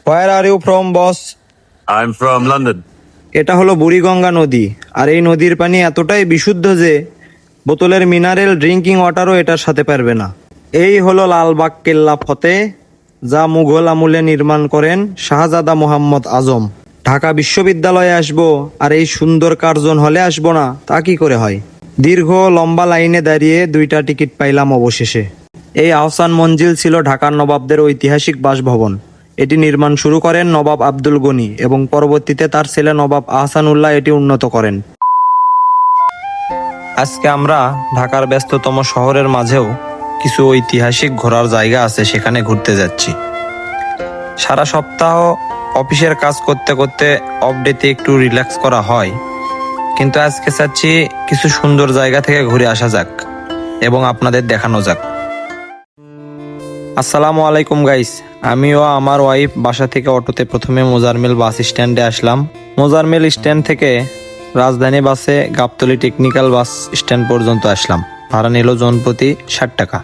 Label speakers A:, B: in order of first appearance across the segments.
A: Where are you from boss?
B: I'm from London.
A: এটা হলো বুড়িগঙ্গা নদী, আর এই নদীর পানি এতটাই বিশুদ্ধ যে বোতলের মিনারেল ড্রিঙ্কিং ওয়াটারও এটার সাথে পারবে না। এই হলো লালবাগ কেল্লা ফতেহ, যা মুঘল আমলে নির্মাণ করেন শাহজাদা মোহাম্মদ আজম। ঢাকা বিশ্ববিদ্যালয়ে আসবো আর এই সুন্দর কার্জন হলে আসবো না, তা কি করে হয়? দীর্ঘ লম্বা লাইনে দাঁড়িয়ে 2টা টিকিট পাইলাম অবশেষে। এই আহসান মঞ্জিল ছিল ঢাকার নবাবদের ঐতিহাসিক বাসভবন। এটি নির্মাণ শুরু করেন নবাব আব্দুল গনি এবং পরবর্তীতে তার ছেলে নবাব আহসানুল্লাহ এটি উন্নত করেন। আজকে আমরা ঢাকার ব্যস্ততম শহরের মাঝেও কিছু ঐতিহাসিক ঘোরার জায়গা আছে, সেখানে ঘুরতে যাচ্ছি। সারা সপ্তাহ অফিসের কাজ করতে করতে অফ ডেতে একটু রিল্যাক্স করা হয়, কিন্তু আজকে চাচ্ছি কিছু সুন্দর জায়গা থেকে ঘুরে আসা যাক এবং আপনাদের দেখানো যাক। আসসালামু আলাইকুম গাইস, আমিও আমার ওয়াইফ বাসা থেকে অটোতে প্রথমে মোজারমেল বাস স্ট্যান্ডে আসলাম। মোজারমেল স্ট্যান্ড থেকে রাজধানী বাসে গাবতলী টেকনিক্যাল বাস স্ট্যান্ড পর্যন্ত আসলাম। ভাড়া নিল জনপ্রতি 60 টাকা।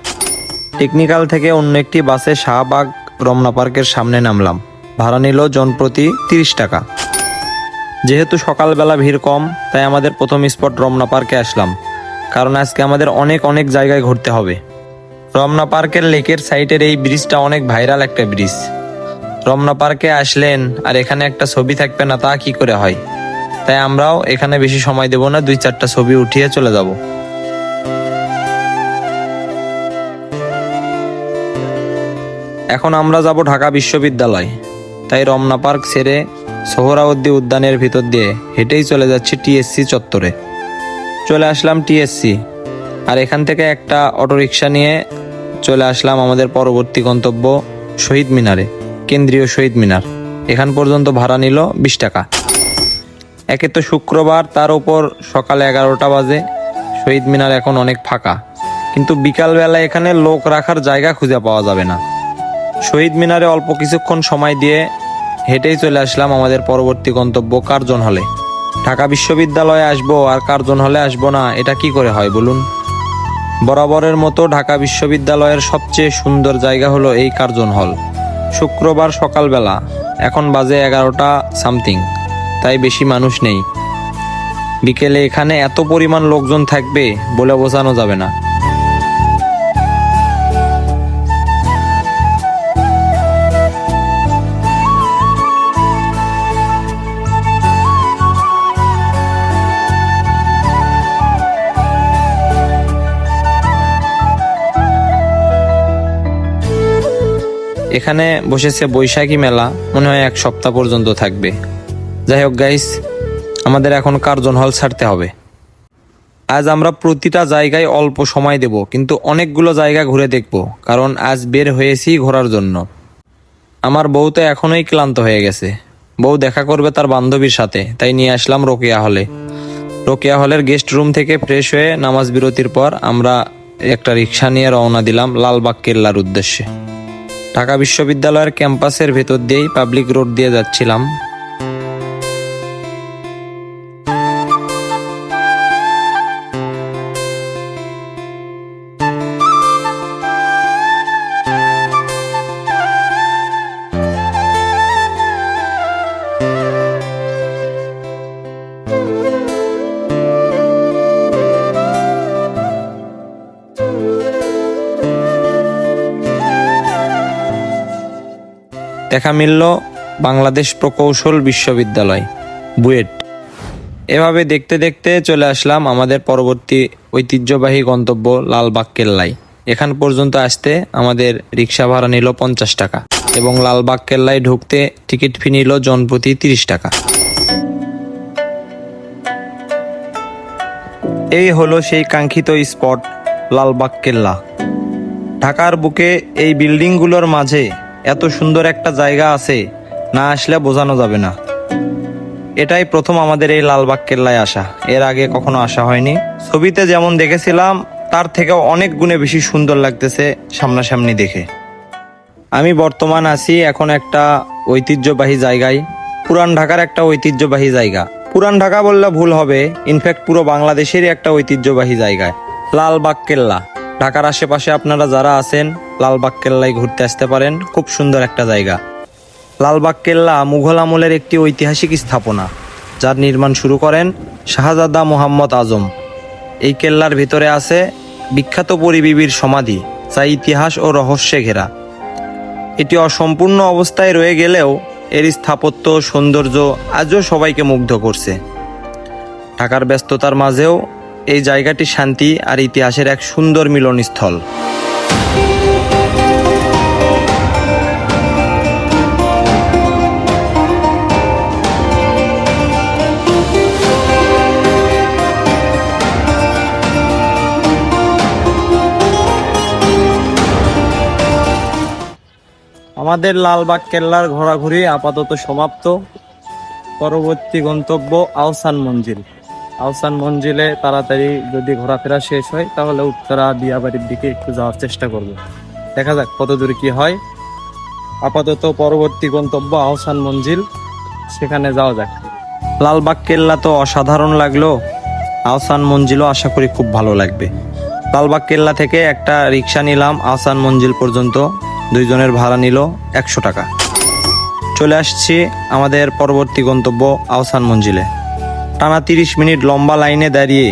A: টেকনিক্যাল থেকে অন্য একটি বাসে শাহবাগ রমনা পার্কের সামনে নামলাম। ভাড়া নিল জনপ্রতি 30 টাকা। যেহেতু সকালবেলা ভিড় কম, তাই আমাদের প্রথম স্পট রমনা পার্কে আসলাম, কারণ আজকে আমাদের অনেক জায়গায় ঘুরতে হবে। রমনা পার্কের লেকের সাইডের এই ব্রিজটা অনেক ভাইরাল একটা ব্রিজ। রমনা পার্কে আসলেন আর এখানে একটা ছবি থাকবে না, তা কি করে হয়? তাই আমরাও এখানে বেশি সময় দেব না, 2-4টা ছবি উঠিয়ে চলে যাব। এখন আমরা যাব ঢাকা বিশ্ববিদ্যালয়, তাই রমনা পার্ক ছেড়ে সোহরাওয়ার্দী উদ্যানের ভিতর দিয়ে হেঁটেই চলে যাচ্ছি টিএসসি চত্বরে। চলে আসলাম টিএসসি, আর এখান থেকে একটা অটোরিকশা নিয়ে চলে আসলাম আমাদের পরবর্তী গন্তব্য শহীদ মিনারে, কেন্দ্রীয় শহীদ মিনার। এখান পর্যন্ত ভাড়া নিল 20 টাকা। একে তো শুক্রবার, তার উপর সকালে 11টা বাজে। শহীদ মিনার এখন অনেক ফাঁকা, কিন্তু বিকালবেলা এখানে লোক রাখার জায়গা খুঁজে পাওয়া যাবে না। শহীদ মিনারে অল্প কিছুক্ষণ সময় দিয়ে হেঁটেই চলে আসলাম আমাদের পরবর্তী গন্তব্য কার্জন হলে। ঢাকা বিশ্ববিদ্যালয়ে আসবো আর কার্জন হলে আসবো না, এটা কি করে হয় বলুন? বরাবরের মতো ঢাকা বিশ্ববিদ্যালয়ের সবচেয়ে সুন্দর জায়গা হলো এই কার্জন হল। শুক্রবার সকালবেলা, এখন বাজে 11টা সামথিং, তাই বেশি মানুষ নেই। বিকেলে এখানে এত পরিমাণ লোকজন থাকবে বলে বোঝানো যাবে না। এখানে বসেছে বৈশাখী মেলা, মনে হয় 1 সপ্তাহ পর্যন্ত থাকবে। যাই হোক গাইস, আমাদের এখন কার্জন হল ছাড়তে হবে। আজ আমরা প্রতিটা জায়গায় অল্প সময় দেব, কিন্তু অনেকগুলো জায়গা ঘুরে দেখব, কারণ আজ বের হয়েছি ঘোরার জন্য। আমার বউ তো এখনোই ক্লান্ত হয়ে গেছে। বউ দেখা করবে তার বান্ধবীর সাথে, তাই নিয়ে আসলাম রোকেয়া হলে। রোকেয়া হলের গেস্ট রুম থেকে ফ্রেশ হয়ে নামাজ বিরতির পর আমরা একটা রিক্সা নিয়ে রওনা দিলাম লালবাগ কেল্লার উদ্দেশ্যে। ঢাকা বিশ্ববিদ্যালয়ের ক্যাম্পাসের ভেতর দিয়েই পাবলিক রোড দিয়ে যাচ্ছিলাম। দেখা মিলল বাংলাদেশ প্রকৌশল বিশ্ববিদ্যালয়, বুয়েট। এভাবে দেখতে দেখতে চলে আসলাম আমাদের পরবর্তী ঐতিহ্যবাহী গন্তব্য লালবাগ কেল্লায়। এখান পর্যন্ত আসতে আমাদের রিক্সা ভাড়া নিল 50 টাকা এবং লালবাগ কেল্লায় ঢুকতে টিকিট ফি নিল জনপ্রতি 30 টাকা। এই হলো সেই কাঙ্ক্ষিত স্পট লালবাগ কেল্লা। ঢাকার বুকে এই বিল্ডিংগুলোর মাঝে এত সুন্দর একটা জায়গা আছে, না আসলে বোঝানো যাবে না। এটাই প্রথম আমাদের এই লালবাগ কেল্লায় আসা, এর আগে কখনো আসা হয়নি। ছবিতে যেমন দেখেছিলাম তার থেকেও অনেক গুণে বেশি সুন্দর লাগতেছে সামনাসামনি দেখে। আমি বর্তমান আছি এখন একটা ঐতিহ্যবাহী জায়গায়, পুরান ঢাকার একটা ঐতিহ্যবাহী জায়গা। পুরান ঢাকা বললে ভুল হবে, ইনফ্যাক্ট পুরো বাংলাদেশেরই একটা ঐতিহ্যবাহী জায়গায় লালবাগ কেল্লা। ঢাকার আশেপাশে আপনারা যারা আছেন লালবাগ কেল্লায় ঘুরতে আসতে পারেন, খুব সুন্দর একটা জায়গা। লালবাগ কেল্লা মুঘল আমলের একটি ঐতিহাসিক স্থাপনা, যার নির্মাণ শুরু করেন শাহজাদা মোহাম্মদ আজম। এই কেল্লার ভিতরে আছে বিখ্যাত পরিবিবির সমাধি, যা ইতিহাস ও রহস্যে ঘেরা। এটি অসম্পূর্ণ অবস্থায় রয়ে গেলেও এর স্থাপত্য ও সৌন্দর্য আজও সবাইকে মুগ্ধ করছে। ঢাকার ব্যস্ততার মাঝেও এই জায়গাটি শান্তি আর ইতিহাসের এক সুন্দর মিলনস্থল। আমাদের লালবাগ কেল্লার ঘোরাঘুরি আপাতত সমাপ্ত। পরবর্তী গন্তব্য আহসান মঞ্জিল। আহসান মঞ্জিলে তাড়াতাড়ি যদি ঘোরাফেরা শেষ হয় তাহলে উত্তরা দিয়াবাড়ির দিকে একটু যাওয়ার চেষ্টা করব। দেখা যাক কত দূর কি হয়। আপাতত পরবর্তী গন্তব্য আহসান মঞ্জিল, সেখানে যাওয়া যাক। লালবাগ কেল্লা তো অসাধারণ লাগলো, আহসান মঞ্জিলও আশা করি খুব ভালো লাগবে। লালবাগ কেল্লা থেকে একটা রিক্সা নিলাম আহসান মঞ্জিল পর্যন্ত, দুইজনের ভাড়া নিল 100 টাকা। চলে আসছি আমাদের পরবর্তী গন্তব্য আহসান মঞ্জিলে। টানা 30 মিনিট লম্বা লাইনে দাঁড়িয়ে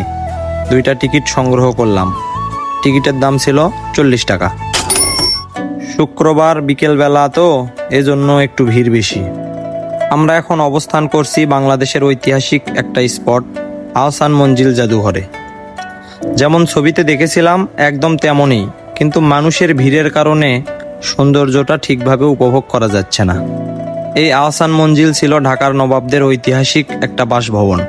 A: 2টা টিকিট সংগ্রহ করলাম। টিকিটের দাম ছিল 40 টাকা। শুক্রবার বিকেলবেলা তো, এজন্য একটু ভিড় বেশি। আমরা এখন অবস্থান করছি বাংলাদেশের ঐতিহাসিক একটা স্পট আহসান মঞ্জিল জাদুঘরে। যেমন ছবিতে দেখেছিলাম একদম তেমনই, কিন্তু মানুষের ভিড়ের কারণে সৌন্দর্যটা ঠিকভাবে উপভোগ করা যাচ্ছে না। এই আহসান মঞ্জিল ছিল ঢাকার নবাবদের ঐতিহাসিক একটা বাসভবন,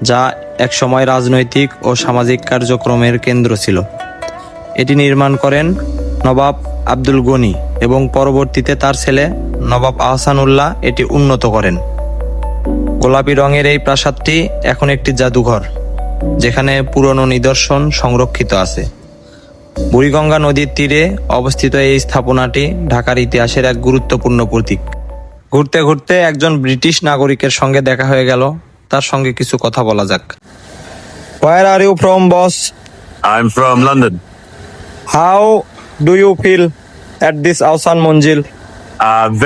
A: যা একসময় রাজনৈতিক ও সামাজিক কার্যক্রমের কেন্দ্র ছিল। এটি নির্মাণ করেন নবাব আব্দুল গনি এবং পরবর্তীতে তার ছেলে নবাব আহসানুল্লাহ এটি উন্নত করেন। গোলাপি রঙের এই প্রাসাদটি এখন একটি জাদুঘর, যেখানে পুরনো নিদর্শন সংরক্ষিত আছে। বুড়িগঙ্গা নদীর তীরে অবস্থিত এই স্থাপনাটি ঢাকার ইতিহাসের এক গুরুত্বপূর্ণ প্রতীক। ঘুরতে ঘুরতে একজন ব্রিটিশ নাগরিকের সঙ্গে দেখা হয়ে গেল, তার সঙ্গে কিছু কথা বলা যাক। Where are you from, boss?
B: I'm from London.
A: How do you feel at this Ahsan Manzil?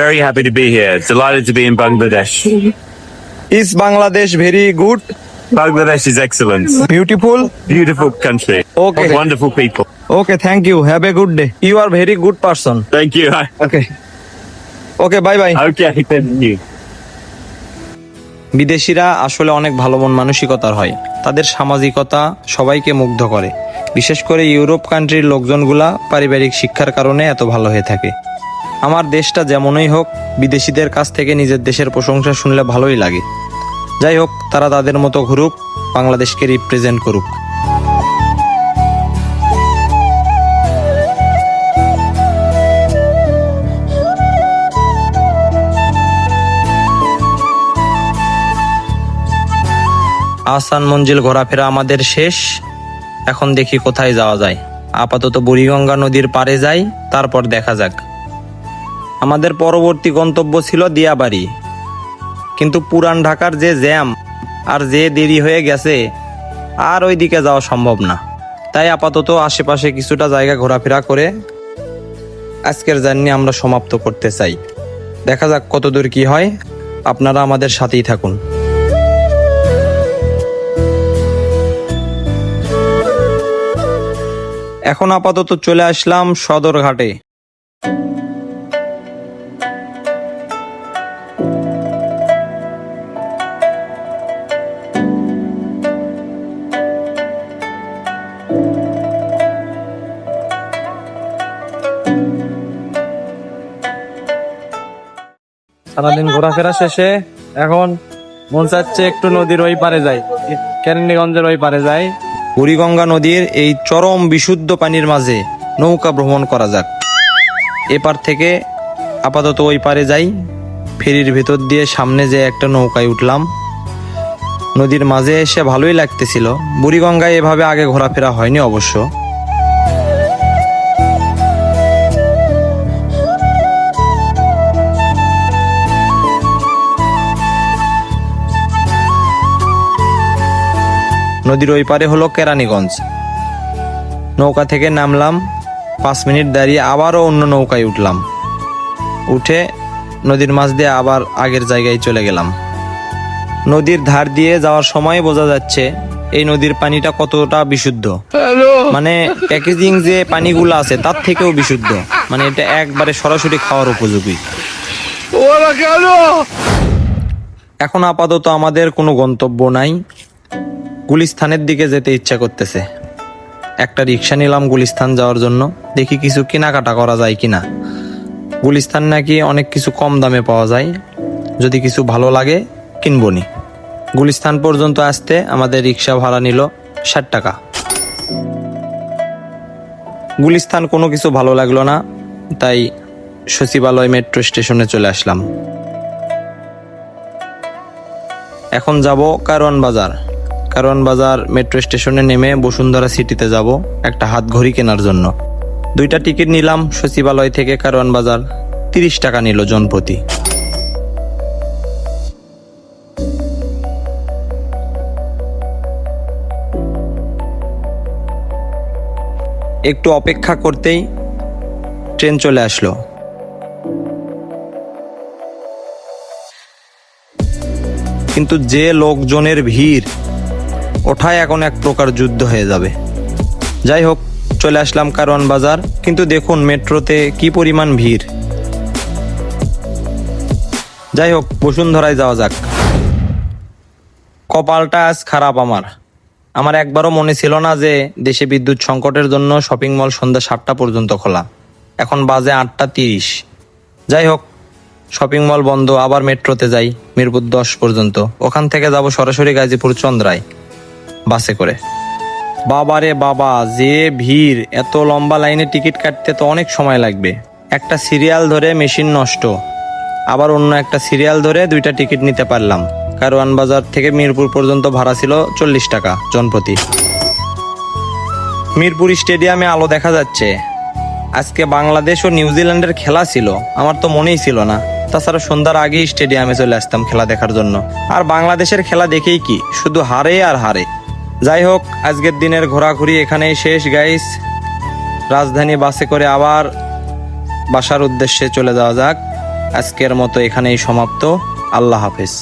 B: Very happy to be here. Delighted to be in Bangladesh.
A: Is Bangladesh very good,
B: Bangladesh is excellent.
A: beautiful?
B: Beautiful country.
A: Okay.
B: Of wonderful people.
A: Okay, thank you. Have a good day. You are very good person.
B: Thank you.
A: Okay. Okay, bye bye.
B: Okay, thank you.
A: বিদেশিরা আসলে অনেক ভালো মন মানসিকতার হয়। তাদের সামাজিকতা সবাইকে মুগ্ধ করে। বিশেষ করে ইউরোপ কান্ট্রির লোকজনগুলা পারিবারিক শিক্ষার কারণে এত ভালো হয়ে থাকে। আমার দেশটা যেমনই হোক, বিদেশিদের কাছ থেকে নিজের দেশের প্রশংসা শুনলে ভালোই লাগে। যাই হোক, তারা তাদের মতো ঘুরুক, বাংলাদেশকে রিপ্রেজেন্ট করুক। আহসান মঞ্জিল ঘোরাফেরা আমাদের শেষ। এখন দেখি কোথায় যাওয়া যায়। আপাতত বুড়িগঙ্গা নদীর পাড়ে যাই, তারপর দেখা যাক। আমাদের পরবর্তী গন্তব্য ছিল দিয়াবাড়ি, কিন্তু পুরান ঢাকার যে জ্যাম আর যে দেরি হয়ে গেছে, আর ওই দিকে যাওয়া সম্ভব না। তাই আপাতত আশেপাশে কিছুটা জায়গা ঘোরাফেরা করে আজকের জার্নি আমরা সমাপ্ত করতে চাই। দেখা যাক কতদূর কি হয়, আপনারা আমাদের সাথেই থাকুন। এখন আপাতত চলে আসলাম সদরঘাটে। সারাদিন ঘোরাফেরা শেষে এখন মন চাচ্ছে একটু নদীর ওই পারে যাই, কেরানীগঞ্জের ওই পারে যাই। বুড়িগঙ্গা নদীর এই চরম বিশুদ্ধ পানির মাঝে নৌকা ভ্রমণ করা যাক। এপার থেকে আপাতত ওই পারে যাই। ফেরির ভেতর দিয়ে সামনে যে একটা নৌকায় উঠলাম। নদীর মাঝে এসে ভালোই লাগতেছিল। বুড়িগঙ্গায় এভাবে আগে ঘোরাফেরা হয়নি অবশ্য। নদীর ওই পারে হলো কেরানীগঞ্জ। নৌকা থেকে নামলাম, 5 মিনিট দাঁড়িয়ে আবারও অন্য নৌকায় উঠলাম। উঠে নদীর মাছ দিয়ে আবার আগের জায়গায় চলে গেলাম। নদীর ধার দিয়ে যাওয়ার সময় বোঝা যাচ্ছে এই নদীর পানিটা কতটা বিশুদ্ধ। মানে প্যাকেজিং যে পানিগুলো আছে তার থেকেও বিশুদ্ধ, মানে এটা একবারে সরাসরি খাওয়ার উপযোগী। এখন আপাতত আমাদের কোনো গন্তব্য নাই, গুলিস্তানের দিকে যেতে ইচ্ছা করতেছে। একটা রিক্সা নিলাম গুলিস্তান যাওয়ার জন্য, দেখি কিছু কেনাকাটা করা যায় কিনা। গুলিস্তান নাকি অনেক কিছু কম দামে পাওয়া যায়, যদি কিছু ভালো লাগে কিনবনি। গুলিস্তান পর্যন্ত আসতে আমাদের রিক্সা ভাড়া নিল 60 টাকা। গুলিস্তান কোনো কিছু ভালো লাগলো না, তাই সচিবালয় মেট্রো স্টেশনে চলে আসলাম। এখন যাব কারওয়ান বাজার। কারওয়ান বাজার মেট্রো স্টেশনে নেমে বসুন্ধরা সিটিতে যাব একটা হাত ঘড়ি কেনার জন্য। 2টা টিকিট নিলাম সচিবালয় থেকে কারওয়ান বাজার, 30 টাকা নিল জনপ্রতি। একটু অপেক্ষা করতেই ট্রেন চলে আসলো। কিন্তু যে লোকজনের ভিড়, ওঠায় এখন এক প্রকার যুদ্ধ হয়ে যাবে। যাই হোক, চলে আসলাম কারওয়ান বাজার, কিন্তু দেখুন মেট্রোতে কি পরিমাণ ভিড়। যাই হোক, বসুন্ধরায় যাওয়া যাক। কপালটা আজ খারাপ আমার একবারও মনে ছিল না যে দেশে বিদ্যুৎ সংকটের জন্য শপিং মল সন্ধ্যা 7টা পর্যন্ত খোলা। এখন বাজে 8টা 30। যাই হোক, শপিং মল বন্ধ, আবার মেট্রোতে যাই মিরপুর 10 পর্যন্ত। ওখান থেকে যাব সরাসরি গাজীপুর চন্দ্রায় বাসে করে। বাবারে বাবা, যে ভিড়! এত লম্বা লাইনে টিকিট কাটতে তো অনেক সময় লাগবে। একটা সিরিয়াল ধরে মেশিন নষ্ট, আবার অন্য একটা সিরিয়াল ধরে 2টা টিকিট নিতে পারলাম। কারওয়ান বাজার থেকে মিরপুর পর্যন্ত ভাড়া ছিল 40 টাকা জনপ্রতি। মিরপুর স্টেডিয়ামে আলো দেখা যাচ্ছে। আজকে বাংলাদেশ ও নিউজিল্যান্ডের খেলা ছিল, আমার তো মনেই ছিল না। তাছাড়া সন্ধ্যার আগেই স্টেডিয়ামে চলে আসতাম খেলা দেখার জন্য। আর বাংলাদেশের খেলা দেখেই কি, শুধু হারে আর হারে। যাই হোক, আজকের দিনের ঘোরাঘুরি এখানেই শেষ গাইস। রাজধানী বাসে করে আবার বাসার উদ্দেশ্যে চলে যাওয়া যাক। আজকের মতো এখানেই সমাপ্ত। আল্লাহ হাফেজ।